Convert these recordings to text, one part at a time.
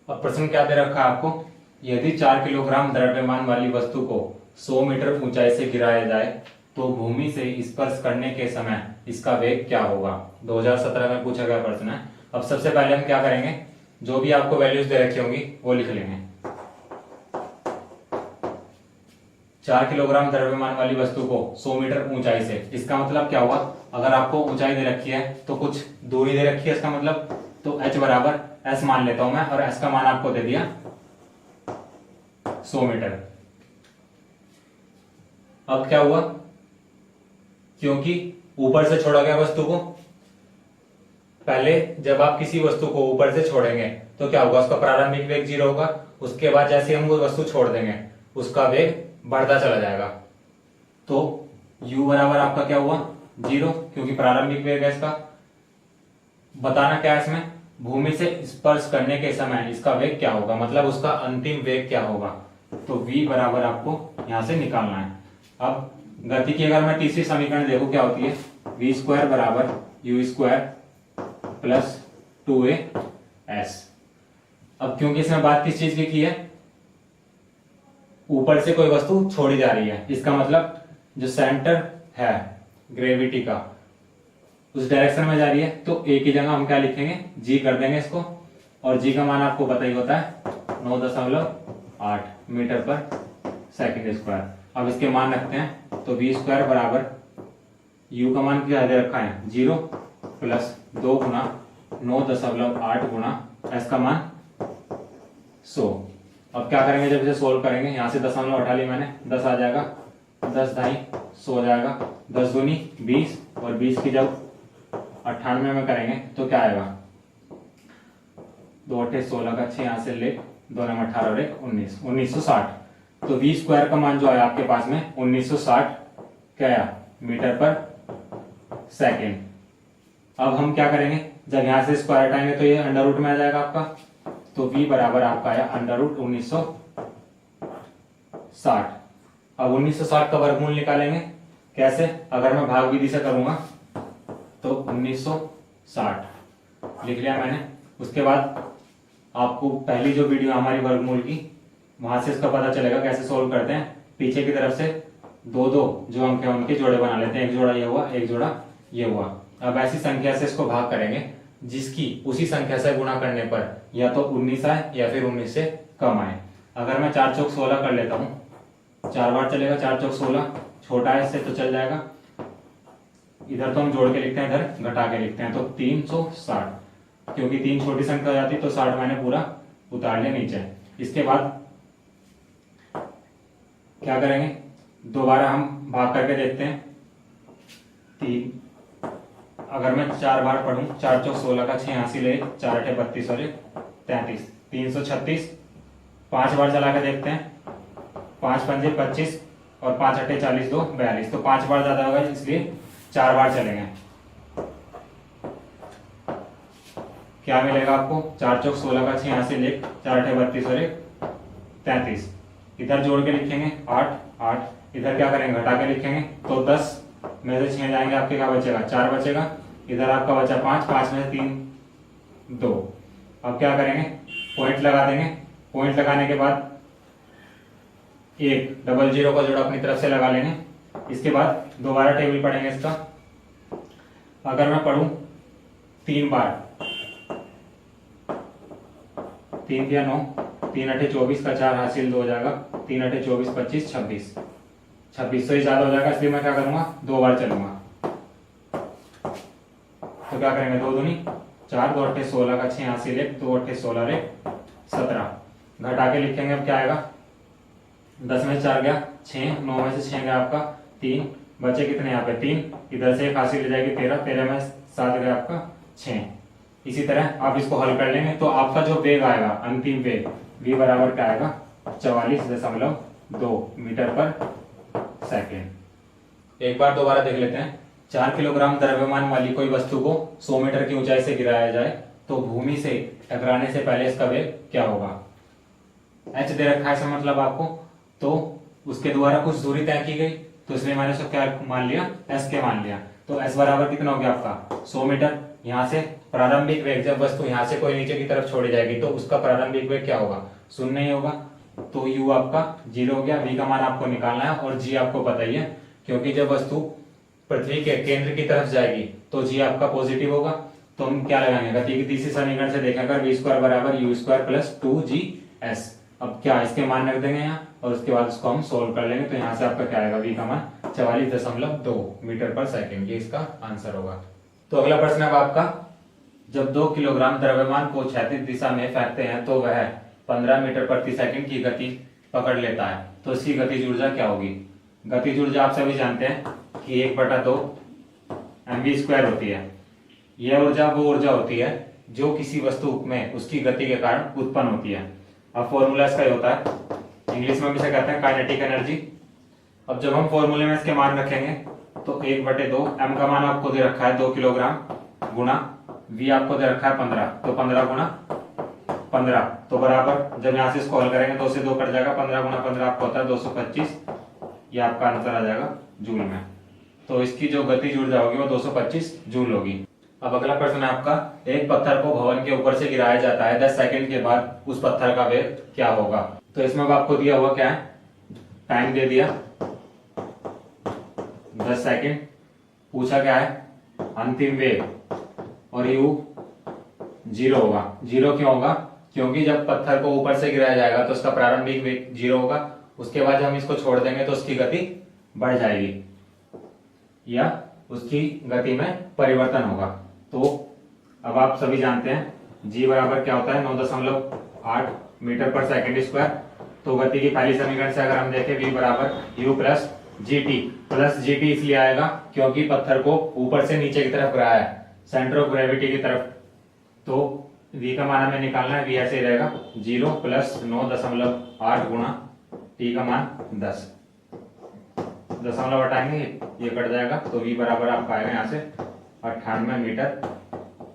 अब प्रश्न क्या दे रखा है आपको, यदि 4 किलोग्राम द्रव्यमान वाली वस्तु को 100 मीटर ऊंचाई से गिराया जाए तो भूमि से स्पर्श करने के समय इसका वेग क्या होगा। 2017 में पूछा गया प्रश्न है। अब सबसे पहले हम क्या करेंगे, जो भी आपको वैल्यूज दे रखी होंगी वो लिख लेंगे। 4 किलोग्राम द्रव्यमान वाली वस्तु को 100 मीटर ऊंचाई से, इसका मतलब क्या हुआ, अगर आपको ऊंचाई दे रखी है तो कुछ दूरी दे रखी है, इसका मतलब तो h बराबर s मान लेता हूं मैं, और s का मान आपको दे दिया 100 मीटर। अब क्या हुआ, क्योंकि ऊपर से छोड़ा गया वस्तु को, पहले जब आप किसी वस्तु को ऊपर से छोड़ेंगे तो क्या होगा, उसका प्रारंभिक वेग 0 होगा। उसके बाद जैसे हम वो वस्तु छोड़ देंगे उसका वेग बढ़ता चला जाएगा। तो u बराबर आपका क्या हुआ 0, क्योंकि प्रारंभिक वेग है इसका। बताना क्या है इसमें, भूमि से स्पर्श करने के समय इसका वेग क्या होगा, मतलब उसका अंतिम वेग क्या होगा। तो v बराबर आपको यहां से निकालना है। अब गति की अगर मैं तीसरी समीकरण देखूं क्या होती है, v स्क्वायर बराबर u स्क्वायर प्लस 2as। अब क्योंकि इसमें बात किस चीज की है, ऊपर से कोई वस्तु छोड़ी जा रही है, इसका मतलब जो सेंटर है ग्रेविटी का उस डायरेक्शन में जा रही है, तो a की जगह हम क्या लिखेंगे, g कर देंगे इसको, और g का मान आपको पता ही होता है 9.8 मीटर पर सेकंड स्क्वायर। अब इसके मान रखते हैं, तो v स्क्वायर बराबर u का मान क्या दे रखा है 0 प्लस 2 गुना 9.8 गुना s का मान 100। अब क्या करेंगे, जब इसे सोल्व करेंगे, यहां से दशमलव हटा ली मैंने, 10 आ जाएगा, 10 ढाई 100 हो जाएगा, 10 दूनी 20, और 20 की जब 98 में करेंगे तो क्या आएगा, 2 अट्ठे 16 का 6 यहां से ले, 2 नम 18 और 1 19, 1960। तो v स्क्वायर का मान जो है आपके पास में 1960 क्या आया मीटर पर सेकेंड। अब हम क्या करेंगे, जब यहां से स्क्वायर हटाएंगे तो ये अंडर रूट में आ जाएगा आपका, तो v बराबर आपका आया अंडर रूट 1960। अब 1960 का वर्गमूल निकालेंगे कैसे, अगर मैं भाग विधि से करूंगा तो 1960 लिख लिया मैंने। उसके बाद आपको पहली जो वीडियो हमारी वर्गमूल की, वहां से इसका पता चलेगा कैसे सोल्व करते हैं। पीछे की तरफ से दो दो जो अंक है उनके जोड़े बना लेते हैं, एक जोड़ा ये हुआ, एक जोड़ा ये हुआ। अब ऐसी संख्या से इसको भाग करेंगे जिसकी उसी संख्या से गुणा करने पर या तो 19 आए या फिर 19 से कम आए। अगर मैं 4 चौक 16 कर लेता हूं, 4 बार चलेगा, 4 चौक 16, छोटा है इससे तो चल जाएगा, इधर तो हम जोड़ के लिखते हैं, इधर घटा के लिखते हैं, तो 360, क्योंकि 3 छोटी संख्या हो जाती तो 60 मैंने पूरा उतार लिया नीचे। इसके बाद क्या करेंगे, दोबारा हम भाग करके देखते हैं। 3, अगर मैं 4 बार पढ़ूं, 4 चौक 16 का 6 यहाँ से ले, 4 अठे 32 और 33, 336। 5 बार चला के देखते हैं, 5 पंजे 25 और 5 अठे 40, 2 42, तो 5 बार ज्यादा होगा इसलिए 4 बार चलेंगे। क्या मिलेगा आपको, 4 चौक 16 का 6 यहाँ से ले, 4 अठे 32 और 33, इधर जोड़ के लिखेंगे 8 8, इधर क्या करेंगे घटा के लिखेंगे, तो 10 में से 6 जाएंगे, आपके क्या बचेगा 4 बचेगा, इधर आपका बचा 5, 5 में से 3 2। अब क्या करेंगे, पॉइंट लगा देंगे, पॉइंट लगाने के बाद एक डबल जीरो का जोड़ा अपनी तरफ से लगा लेंगे। इसके बाद दोबारा टेबल पढ़ेंगे इसका। अगर मैं पढ़ूं 3 बार, 3 या 9, 3 अठे 24 का 4 हासिल 2 हो जाएगा, 3 अठे 24 25 26, 26 से ही ज्यादा हो जाएगा, इसलिए मैं क्या करूंगा 2 बार चलूंगा। तो क्या करेंगे, 2 दूनी 4, 2 अठे 16 का 6 हासिल 1, 2 अठे 16 रे 17, घटा के लिखेंगे। अब क्या आएगा, 10 में से 4 गया 6, 9 में से 6 गया आपका 3, बचे कितने यहाँ पे 3, इधर से 1 हासिल ले जाएगी 13, 13 में 7 गया आपका 6। इसी तरह आप इसको हल कर लेंगे तो आपका जो वेग आएगा, अंतिम वेग v बराबर क्या आएगा 44.2 मीटर पर सेकेंड। एक बार दोबारा देख लेते हैं। 4 किलोग्राम द्रव्यमान वाली कोई वस्तु को 100 मीटर की ऊंचाई से गिराया जाए तो भूमि से टकराने से पहले इसका वेग क्या होगा। h दे रखा है, इसका मतलब आपको, तो उसके द्वारा कुछ दूरी तय की गई, तो इसलिए मैंने उसको क्या मान लिया, s के मान लिया। तो s बराबर कितना हो गया आपका 100 मीटर। यहाँ से प्रारंभिक वेग, जब वस्तु यहाँ से कोई नीचे की तरफ छोड़ी जाएगी तो उसका प्रारंभिक वेग क्या होगा, शून्य ही होगा। तो u आपका 0 हो गया। v का मान आपको निकालना है और g आपको पता ही है, क्योंकि जब वस्तु पृथ्वी के केंद्र की तरफ जाएगी तो g आपका पॉजिटिव होगा। तो हम क्या लगाएंगे, गति की तीसरी समीकरण से देखें अगर v स्क्वायर बराबर u स्क्वायर प्लस 2gs। अब क्या इसके मान रख देंगे यहाँ और उसके बाद उसको हम सोल्व कर लेंगे। तो यहाँ से आपका क्या आएगा, v का मान 44.2 मीटर पर सेकेंड, ये इसका आंसर होगा। तो अगला प्रश्न है आपका, जब 2 किलोग्राम द्रव्यमान को क्षैतिज दिशा में फेंकते हैं तो वह 15 मीटर प्रति सेकंड की गति पकड़ लेता है, तो इसकी गतिज ऊर्जा क्या होगी। गतिज ऊर्जा आप सभी जानते हैं कि 1/2 mv स्क्वायर होती है। यह ऊर्जा वो ऊर्जा होती है जो किसी वस्तु में उसकी गति के कारण उत्पन्न होती है। अब फॉर्मूला इसका होता है, इंग्लिश में भी इसे कहते हैं काइनेटिक एनर्जी। अब जब हम फॉर्मूले में इसके मान रखेंगे तो 1/2 m का मान आपको दे रखा है 2 किलोग्राम गुना v आपको दे रखा है 15, तो 15 गुना 15 तो बराबर, जब यहाँ से इसको हल करेंगे तो उसे 2 कट जाएगा, 15 गुना 15 आपको होता है 225, ये आपका आंसर आ जाएगा जूल में। तो इसकी जो गतिज ऊर्जा होगी वो 225 जूल होगी। अब अगला प्रश्न है आपका, एक पत्थर को भवन के ऊपर से गिराया जाता है, 10 सेकंड के बाद उस पत्थर का वेग क्या होगा। तो इसमें आपको दिया हुआ क्या है, टाइम दे दिया 10 सेकंड, पूछा क्या है अंतिम वेग, और u 0 होगा। 0 क्यों होगा, क्योंकि जब पत्थर को ऊपर से गिराया जाएगा तो उसका प्रारंभिक वेग 0 होगा, उसके बाद हम इसको छोड़ देंगे तो उसकी गति बढ़ जाएगी या उसकी गति में परिवर्तन होगा। तो अब आप सभी जानते हैं g बराबर क्या होता है 9.8 मीटर पर सेकंड स्क्वायर। तो गति की पहली समीकरण से अगर हम देखें v बराबर u प्लस gt इसलिए आएगा क्योंकि पत्थर को ऊपर से नीचे की तरफ गिराया है, सेंटर ऑफ ग्रेविटी की तरफ। तो v का मान हमें निकालना है, v ऐसे ही रहेगा 0 प्लस 9.8 गुणा t का मान 10, दशमलव हटाएंगे ये कट जाएगा, तो v बराबर आपका आएगा यहाँ से 98 मीटर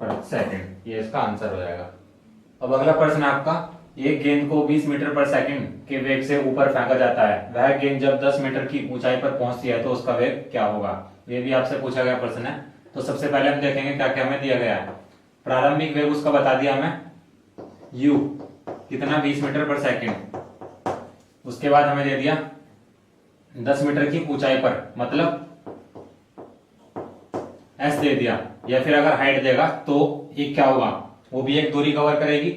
पर सेकंड, ये इसका आंसर हो जाएगा। अब अगला प्रश्न है आपका, एक गेंद को 20 मीटर पर सेकंड के वेग से ऊपर फेंका जाता है, वह गेंद जब 10 मीटर की ऊंचाई पर पहुंचती है तो उसका वेग क्या होगा। ये भी आपसे पूछा गया प्रश्न है। तो सबसे पहले हम देखेंगे क्या क्या हमें दिया गया है। प्रारंभिक वेग उसका बता दिया हमें u कितना 20 मीटर पर सेकंड, उसके बाद हमें दे दिया 10 मीटर की ऊंचाई पर, मतलब s दे दिया, या फिर अगर हाइट देगा तो ये क्या होगा, वो भी एक दूरी कवर करेगी,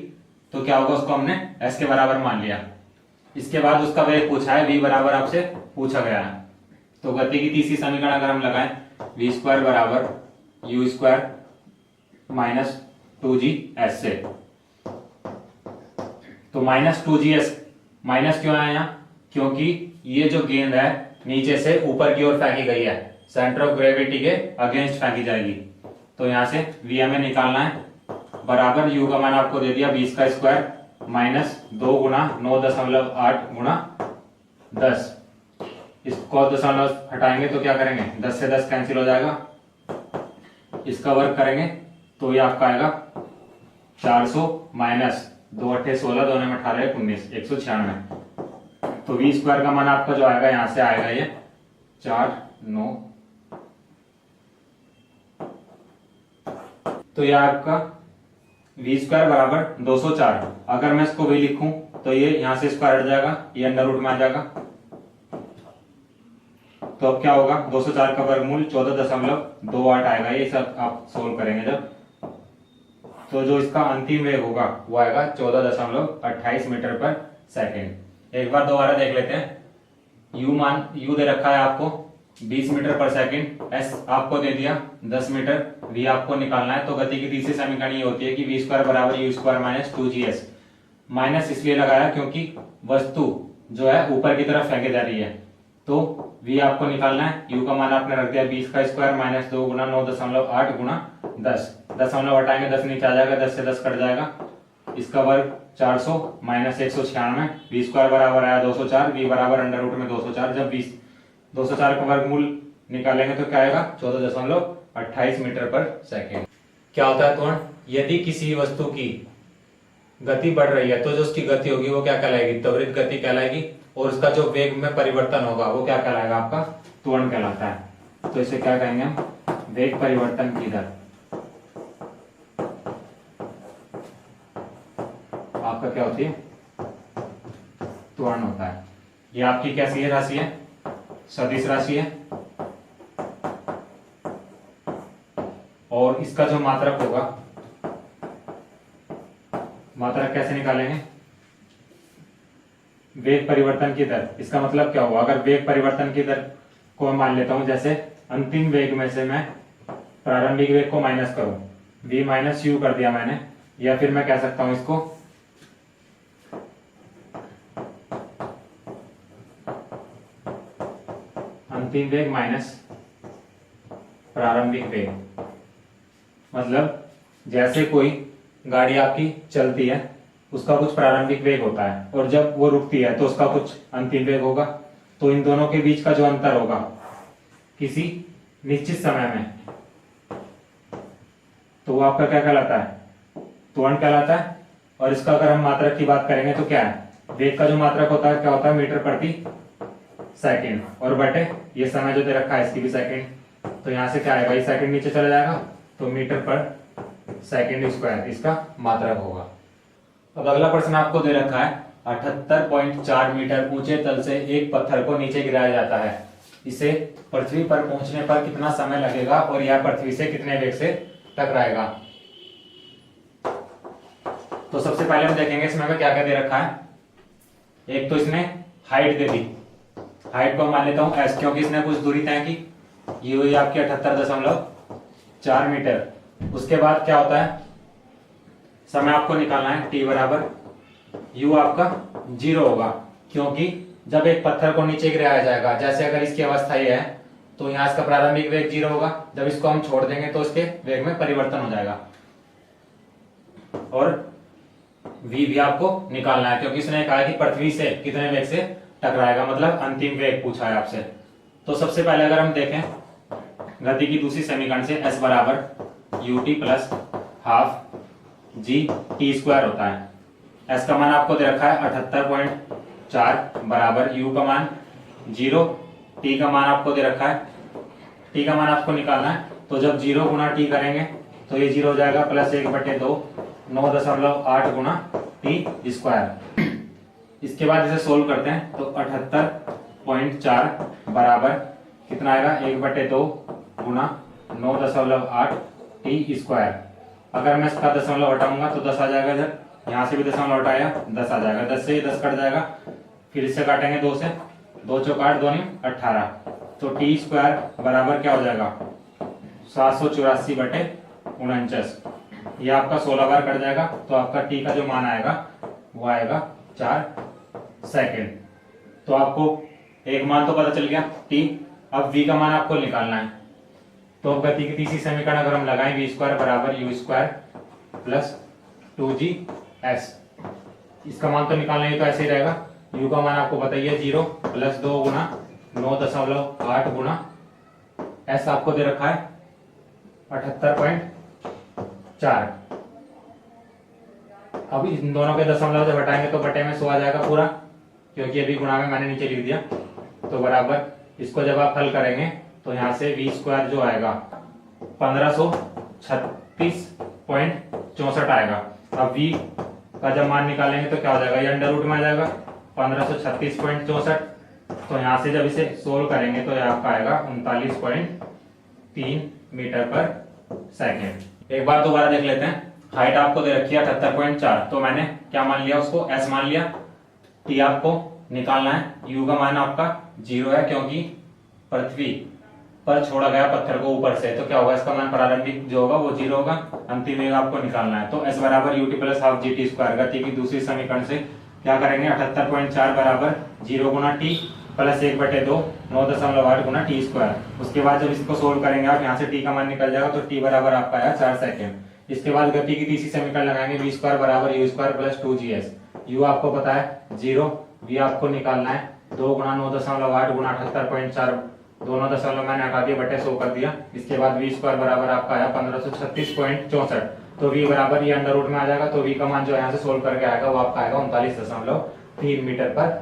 तो क्या होगा उसको हमने s के बराबर मान लिया। इसके बाद उसका वेग पूछा है, v बराबर आपसे पूछा गया है। तो गति की तीसरी समीकरण अगर हम लगाएं, v स्क्वायर बराबर u स्क्वायर माइनस 2gs से, तो माइनस 2gs माइनस क्यों आया यहाँ, क्योंकि ये जो गेंद है नीचे से ऊपर की ओर फेंकी गई है, सेंटर ऑफ ग्रेविटी के अगेंस्ट फेंकी जाएगी। तो यहाँ से v हमें निकालना है, बराबर u का मान आपको दे दिया 20 का स्क्वायर माइनस 2 गुना 9.8 गुना 10, इसको दशमलव हटाएंगे तो क्या करेंगे 10 से 10 कैंसिल हो जाएगा, इसका वर्क करेंगे तो ये आपका आएगा 400 माइनस 2 8 16 2 में 18 19 196। तो v स्क्वायर का मान आपका जो आएगा यहां से आएगा ये 4 9, तो यह आपका v स्क्वायर बराबर 204। अगर मैं इसको v लिखूं तो ये यहां से स्क्वायर हट जाएगा, ये अंडर रूट में आ जाएगा, तो अब क्या होगा 204 का वर्गमूल 14.28 आएगा, ये सब आप सोल्व करेंगे जब, तो जो इसका अंतिम वेग होगा वो आएगा 14.28 मीटर पर सेकंड। एक बार दोबारा देख लेते हैं। u दे रखा है आपको 20 मीटर पर सेकंड, s आपको दे दिया 10 मीटर, v आपको निकालना है। तो गति की तीसरी समीकरण ये होती है कि v स्क्वायर बराबर u square minus 2gs। Minus इसलिए लगाया क्योंकि वस्तु जो है ऊपर की तरफ फेंके जा रही है, तो v आपको निकालना है, u का मान आपने रख दिया 20 का स्क्वायर माइनस 2 गुना 9.8 गुना 10, दशमलव हटाएंगे 10 नीचे आ जाएगा, 10 से 10 कट जाएगा, इसका वर्ग 400 माइनस 196, v स्क्वायर बराबर आया 204, v बराबर अंडर रूट में 204, जब 204 का वर्गमूल निकालेंगे तो क्या आएगा 14.28 मीटर पर सेकेंड। क्या होता है त्वरण, यदि किसी वस्तु की गति बढ़ रही है तो जो उसकी गति होगी वो क्या कहलाएगी, त्वरित गति कहलाएगी, और उसका जो वेग में परिवर्तन होगा वो क्या कहलाएगा, आपका त्वरण कहलाता है। तो इसे क्या कहेंगे हम, वेग परिवर्तन की दर। क्या होती है, त्वरण होता है। ये आपकी कैसी है राशि है, सदिश राशि है। और इसका जो मात्रक होगा, मात्रक कैसे निकालेंगे, वेग परिवर्तन की दर। इसका मतलब क्या हुआ, अगर वेग परिवर्तन की दर को मान लेता हूं, जैसे अंतिम वेग में से मैं प्रारंभिक वेग को माइनस करूं, v माइनस यू कर दिया मैंने, या फिर मैं कह सकता हूं इसको अंतिम वेग माइनस प्रारंभिक वेग। मतलब जैसे कोई गाड़ी आपकी चलती है, उसका कुछ प्रारंभिक वेग होता है, और जब वो रुकती है तो उसका कुछ अंतिम वेग होगा। तो इन दोनों के बीच का जो अंतर होगा किसी निश्चित समय में, तो वो आपका क्या कहलाता है, त्वरण कहलाता है। और इसका अगर हम मात्रक की बात करेंगे तो क्या है, वेग का जो मात्रक होता है क्या होता है, मीटर प्रति सेकंड, और बटे ये समय जो दे रखा है इसकी भी सेकंड। तो यहां से क्या आएगा, ये सेकंड नीचे चला जाएगा, तो मीटर पर सेकंड स्क्वायर इसका मात्रक होगा। अब अगला प्रश्न आपको दे रखा है, 78.4 मीटर ऊंचे तल से एक पत्थर को नीचे गिराया जाता है, इसे पृथ्वी पर पहुंचने पर कितना समय लगेगा और यह पृथ्वी से कितने वेग से टकराएगा। तो सबसे पहले हम देखेंगे इसमें क्या क्या दे रखा है। एक तो इसने हाइट दे दी, हाइट को मान लेता हूं एस, क्योंकि इसने कुछ दूरी तय की, ये हुई आपकी 78.4 मीटर। उसके बाद क्या होता है, समय आपको निकालना है, t बराबर u आपका 0 होगा, क्योंकि जब एक पत्थर को नीचे गिराया जाएगा, जैसे अगर इसकी अवस्था ये है तो यहाँ इसका प्रारंभिक वेग 0 होगा, जब इसको हम छोड़ देंगे तो इसके वेग में परिवर्तन हो जाएगा। और v भी आपको निकालना है, क्योंकि इसने कहा कि पृथ्वी से कितने वेग से टकराएगा, मतलब अंतिम वेग पूछा है आपसे। तो सबसे पहले अगर हम देखें गति की दूसरी समीकरण से, s बराबर ut plus half G T square होता है। s का मान आपको दे रखा है 78.4 बराबर u का मान 0, t का मान आपको दे रखा है, t का मान आपको निकालना है। तो जब 0 गुना t करेंगे तो ये 0 हो जाएगा, प्लस 1/2 9.8 गुना टी स्क्वायर। इसके बाद इसे सोल्व करते हैं तो 78.4 बराबर कितना आएगा, 1/2 गुना 9.8 टी स्क्वायर। अगर मैं इसका दशमलव हटाऊंगा तो 10 आ जाएगा, इधर यहाँ से भी दशमलव हटाया 10 आ जाएगा, 10 से 10 कट जाएगा, फिर इससे काटेंगे 2 से, 2 चौक 8 2 9 18, तो टी स्क्वायर बराबर क्या हो जाएगा 784/49। ये आपका 16 बार कट जाएगा, तो आपका टी का जो मान आएगा वो आएगा 4 सेकेंड। तो आपको एक मान तो पता चल गया टी। अब v का मान आपको निकालना है। तो अब गति की तीसरी समीकरण अगर हम लगाएं, v स्क्वायर बराबर u स्क्वायर प्लस 2g's, इसका मान तो निकालना है, तो ऐसे ही रहेगा। u का मान आपको बताइए 0 प्लस 2 गुना 9.8 गुना s आपको दे रखा है 78.4। अब इन दोनों के दशमलव जब हटाएंगे तो बटे में 100 आ जाएगा पूरा, क्योंकि अभी गुणा में मैंने नीचे लिख दिया। तो बराबर इसको जब आप हल करेंगे तो यहाँ से v स्क्वायर जो आएगा 1536.64 आएगा। अब v का जब मान निकालेंगे तो क्या हो जाएगा, ये अंडर रूट में आ जाएगा 1536.64। तो यहाँ से जब इसे सोल्व करेंगे तो ये आपका आएगा 39.3 मीटर पर सेकेंड। एक बार दोबारा देख लेते हैं। हाइट आपको दे रखी है 78.4, तो मैंने क्या मान लिया, उसको s मान लिया। t आपको निकालना है, u का मान आपका 0 है, क्योंकि पृथ्वी पर छोड़ा गया पत्थर को ऊपर से, तो क्या होगा, इसका मान प्रारंभिक जो होगा वो 0 होगा। अंतिम वेग आपको निकालना है, तो s बराबर ut plus half G T square. गति की दूसरी समीकरण से क्या करेंगे, 78.4 बराबर 0 गुना t प्लस 1/2 9.8 गुना टी स्क्वायर। उसके बाद जब इसको सोल्व करेंगे आप, यहाँ से t का मान निकल जाएगा, तो t बराबर आपका आया 4 सेकेंड। इसके बाद गति की तीसरी समीकरण लगाएंगे, v स्क्वायर बराबर u square plus 2gs। u आपको पता है 0, v आपको निकालना है 2 गुना 9.8 गुना 78.4, दोनों दशमलव मैंने हटा दिया, बटे 100 कर दिया। इसके बाद v स्क्वायर बराबर आपका आया 1536.64, तो v बराबर ये अंडर रूट में आ जाएगा, तो v का मान जो यहाँ से सोल्व करके आएगा वो आपका आएगा 39.3 मीटर पर